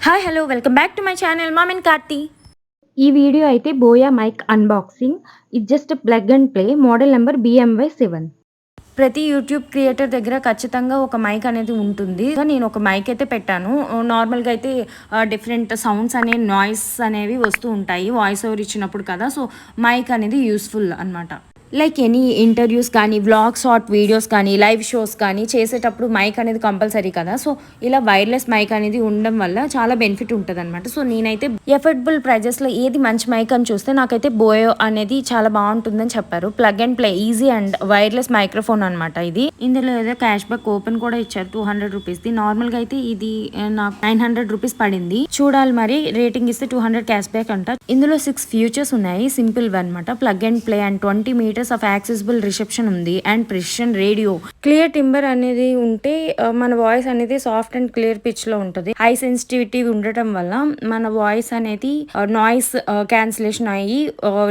Hi hello welcome back to my channel mom and Karthi. ఈ video అయితే buoy mic unboxing. ఇది just plug and play. Model number BMY7. ప్రతి YouTube creator దగ్గర ఖచ్చితంగా ఒక mic అనేది ఉంటుంది. నేను ఒక మైక్ అయితే పెట్టాను. నార్మల్గా అయితే డిఫరెంట్ సౌండ్స్ అనే నాయిస్ అనేవి వస్తూ ఉంటాయి వాయిస్ ఓవర్ ఇచ్చినప్పుడు కదా. సో మైక్ అనేది యూస్ఫుల్ అనమాట. లైక్ ఎనీ ఇంటర్వ్యూస్ కానీ వ్లాగ్స్ షార్ట్ వీడియోస్ కానీ లైవ్ షోస్ కానీ చేసేటప్పుడు మైక్ అనేది కంపల్సరీ కదా. సో ఇలా వైర్లెస్ మైక్ అనేది ఉండడం వల్ల చాలా బెనిఫిట్ ఉంటుంది అనమాట. సో నేనైతే ఎఫర్డబుల్ ప్రైజెస్లో ఏది మంచి మైక్ అని చూస్తే నాకైతే బోయో అనేది చాలా బాగుంటుందని చెప్పారు. Plug and play easy and wireless microphone అనమాట ఇది. ఇందులో ఏదో క్యాష్ బ్యాక్ కూపన్ కూడా ఇచ్చారు 200 రూపీస్ది. నార్మల్గా అయితే ఇది నాకు 900 రూపీస్ పడింది. చూడాలి మరి, రేటింగ్ ఇస్తే 200 క్యాష్ బ్యాక్ అంట. ఇందులో 6 ఫ్యూచర్స్ ఉన్నాయి, సింపుల్ అనమాట. Plug and play and 20 meters of accessible reception ఉంది and precision radio. Clear timbre అనేది ఉంటే మన వాయిస్ అనేది సాఫ్ట్ అండ్ క్లియర్ పిచ్ లో ఉంటుంది. హై సెన్సిటివిటీ ఉండటం వల్ల మన వాయిస్ అనేది నాయిస్ క్యాన్సిలేషన్ అయ్యి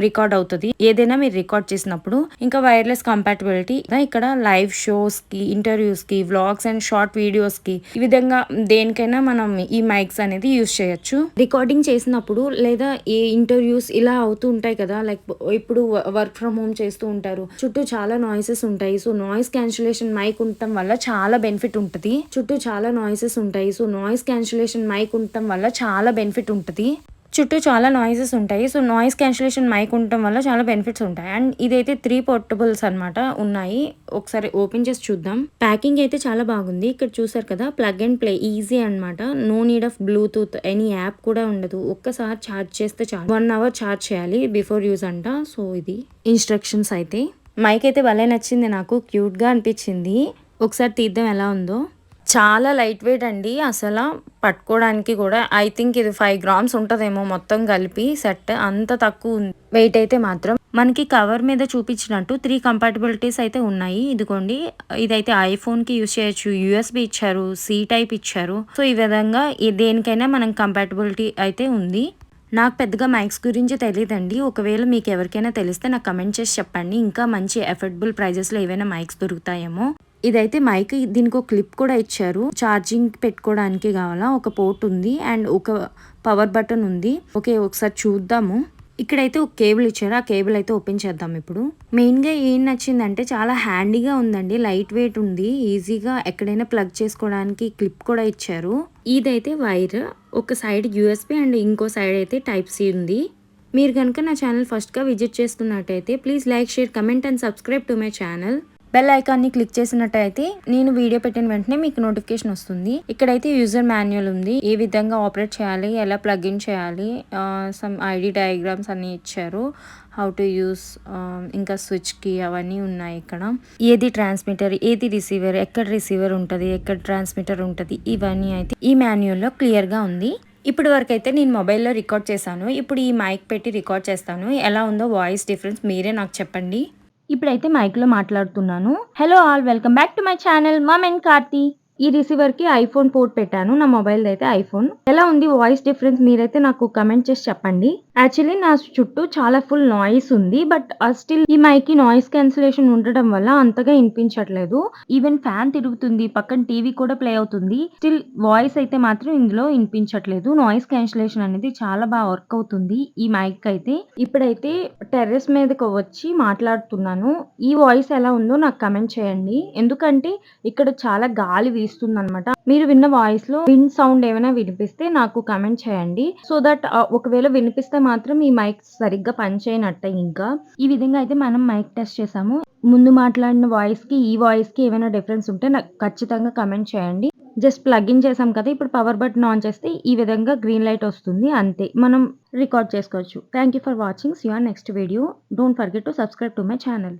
రికార్డ్ అవుతుంది ఏదైనా మీరు రికార్డ్ చేసినప్పుడు. ఇంకా వైర్లెస్ కంపాటబిలిటీ ఇక్కడ లైవ్ షోస్ కి, ఇంటర్వ్యూస్ కి, వ్లాగ్స్ అండ్ షార్ట్ వీడియోస్ కి, ఈ విధంగా దేనికైనా మనం ఈ మైక్స్ అనేది యూజ్ చేయొచ్చు. రికార్డింగ్ చేసినప్పుడు లేదా ఏ ఇంటర్వ్యూస్ ఇలా అవుతూ ఉంటాయి కదా, లైక్ ఇప్పుడు వర్క్ ఫ్రమ్ హోమ్ చేస్తూ ఉంటారు, చుట్టూ చాలా నాయిసెస్ ఉంటాయి. సో నాయిస్ క్యాన్సిలేషన్ మైక్ ఉండటం వల్ల చాలా బెనిఫిట్ ఉంటుంది. చుట్టూ చాలా నాయిసెస్ ఉంటాయి. సో నాయిస్ క్యాన్సిలేషన్ మైక్ ఉండటం వల్ల చాలా బెనిఫిట్ ఉంటుంది. చుట్టూ చాలా నాయిసెస్ ఉంటాయి. సో నాయిస్ క్యాన్సిలేషన్ మైక్ ఉండటం వల్ల చాలా బెనిఫిట్స్ ఉంటాయి. అండ్ ఇదైతే 3 పోర్టబుల్స్ అనమాట ఉన్నాయి. ఒకసారి ఓపెన్ చేసి చూద్దాం. ప్యాకింగ్ అయితే చాలా బాగుంది. ఇక్కడ చూసారు కదా, ప్లగ్ అండ్ ప్లే ఈజీ అనమాట. No need of bluetooth any app కూడా ఉండదు. ఒక్కసారి ఛార్జ్ చేస్తే చాలు. 1 అవర్ ఛార్జ్ చేయాలి బిఫోర్ యూజ్ అంట. సో ఇది ఇన్స్ట్రక్షన్స్ అయితే. మైక్ అయితే భలే నచ్చింది, నాకు క్యూట్ గా అనిపించింది. ఒకసారి తీద్దాం ఎలా ఉందో. చాలా లైట్ వెయిట్ అండి, అసలు పట్టుకోవడానికి కూడా. ఐ థింక్ ఇది 5 గ్రామ్స్ ఉంటుందేమో మొత్తం కలిపి సెట్. అంత తక్కువ ఉంది వెయిట్ అయితే మాత్రం. మనకి కవర్ మీద చూపించినట్టు 3 కంపాటబిలిటీస్ అయితే ఉన్నాయి. ఇదిగోండి, ఇదైతే ఐఫోన్ కి యూజ్ చేయొచ్చు, USB ఇచ్చారు, C టైప్ ఇచ్చారు. సో ఈ విధంగా దేనికైనా మనం కంపాటబిలిటీ అయితే ఉంది. నాకు పెద్దగా మైక్స్ గురించి తెలియదండి. ఒకవేళ మీకు ఎవరికైనా తెలిస్తే నాకు కమెంట్ చేసి చెప్పండి. ఇంకా మంచి అఫోర్డబుల్ ప్రైజెస్లో ఏవైనా మైక్స్ దొరుకుతాయేమో. ఇదైతే మైక్, దీనికి ఒక క్లిప్ కూడా ఇచ్చారు. ఛార్జింగ్ పెట్టుకోవడానికి కావాలా, ఒక పోర్ట్ ఉంది అండ్ ఒక పవర్ బటన్ ఉంది. ఓకే, ఒకసారి చూద్దాము. ఇక్కడైతే ఒక కేబుల్ ఇచ్చారు, ఆ కేబుల్ అయితే ఓపెన్ చేద్దాం ఇప్పుడు. మెయిన్గా ఏం నచ్చిందంటే చాలా హ్యాండీగా ఉందండి, లైట్ వెయిట్ ఉంది, ఈజీగా ఎక్కడైనా ప్లగ్ చేసుకోవడానికి క్లిప్ కూడా ఇచ్చారు. ఇదైతే వైర్, ఒక సైడ్ USB అండ్ ఇంకో సైడ్ అయితే Type-C ఉంది. మీరు కనుక నా ఛానల్ ఫస్ట్గా విజిట్ చేస్తున్నట్టయితే please like, share, comment and subscribe to my channel. Bell ఐకాన్ని క్లిక్ చేసినట్టయితే నేను వీడియో పెట్టిన వెంటనే మీకు నోటిఫికేషన్ వస్తుంది. ఇక్కడైతే యూజర్ మాన్యువల్ ఉంది, ఏ విధంగా ఆపరేట్ చేయాలి, ఎలా ప్లగ్ ఇన్ చేయాలి, సమ్ ID డయాగ్రామ్స్ అన్ని ఇచ్చారు, హౌ టు యూస్, ఇంకా స్విచ్ కి అవన్నీ ఉన్నాయి. ఇక్కడ ఏది ట్రాన్స్మిటర్, ఏది రిసీవర్, ఎక్కడ రిసీవర్ ఉంటుంది, ఎక్కడ ట్రాన్స్మిటర్ ఉంటుంది, ఇవన్నీ అయితే ఈ మాన్యువల్లో క్లియర్గా ఉంది. ఇప్పటి వరకు అయితే నేను మొబైల్లో రికార్డ్ చేశాను. ఇప్పుడు ఈ మైక్ పెట్టి రికార్డ్ చేస్తాను. ఎలా ఉందో వాయిస్ డిఫరెన్స్ మీరే నాకు చెప్పండి. ఇప్పుడైతే మైక్లో మాట్లాడుతున్నాను. Hello all, welcome back to my channel mom and Karthi. ఈ రిసీవర్కి ఐఫోన్ పోర్ట్ పెట్టాను, నా మొబైల్ అయితే ఐఫోన్. ఎలా ఉంది వాయిస్ డిఫరెన్స్ మీరైతే నాకు కమెంట్ చేసి చెప్పండి. యాక్చువల్లీ నా చుట్టూ చాలా ఫుల్ నాయిస్ ఉంది, బట్ స్టిల్ ఈ మైక్ కి నాయిస్ క్యాన్సిలేషన్ ఉండడం వల్ల అంతగా వినిపించట్లేదు. ఈవెన్ ఫ్యాన్ తిరుగుతుంది, పక్కన టీవీ కూడా ప్లే అవుతుంది, స్టిల్ వాయిస్ అయితే మాత్రం ఇందులో వినిపించట్లేదు. నాయిస్ క్యాన్సిలేషన్ అనేది చాలా బాగా వర్క్ అవుతుంది ఈ మైక్ అయితే. ఇప్పుడైతే టెర్రస్ మీదకి వచ్చి మాట్లాడుతున్నాను. ఈ వాయిస్ ఎలా ఉందో నాకు కమెంట్ చేయండి, ఎందుకంటే ఇక్కడ చాలా గాలి వీస్తుందన్నమాట. మీరు విన్న వాయిస్ లో విండ్ సౌండ్ ఏమైనా వినిపిస్తే నాకు కమెంట్ చేయండి, సో దట్ ఒకవేళ వినిపిస్తే మాత్రం ఈ మైక్ సరిగ్గా పనిచేయనట్టే. ఇంకా ఈ విధంగా అయితే మనం మైక్ టెస్ట్ చేసాము. ముందు మాట్లాడిన వాయిస్ కి ఈ వాయిస్ కి ఏమైనా డిఫరెన్స్ ఉంటే నాకు ఖచ్చితంగా కమెంట్ చేయండి. జస్ట్ ప్లగ్ ఇన్ చేసాం కదా, ఇప్పుడు పవర్ బటన్ ఆన్ చేస్తే ఈ విధంగా గ్రీన్ లైట్ వస్తుంది, అంతే, మనం రికార్డ్ చేసుకోవచ్చు. Thank you for watching. See you on next video. Don't forget to subscribe to my channel.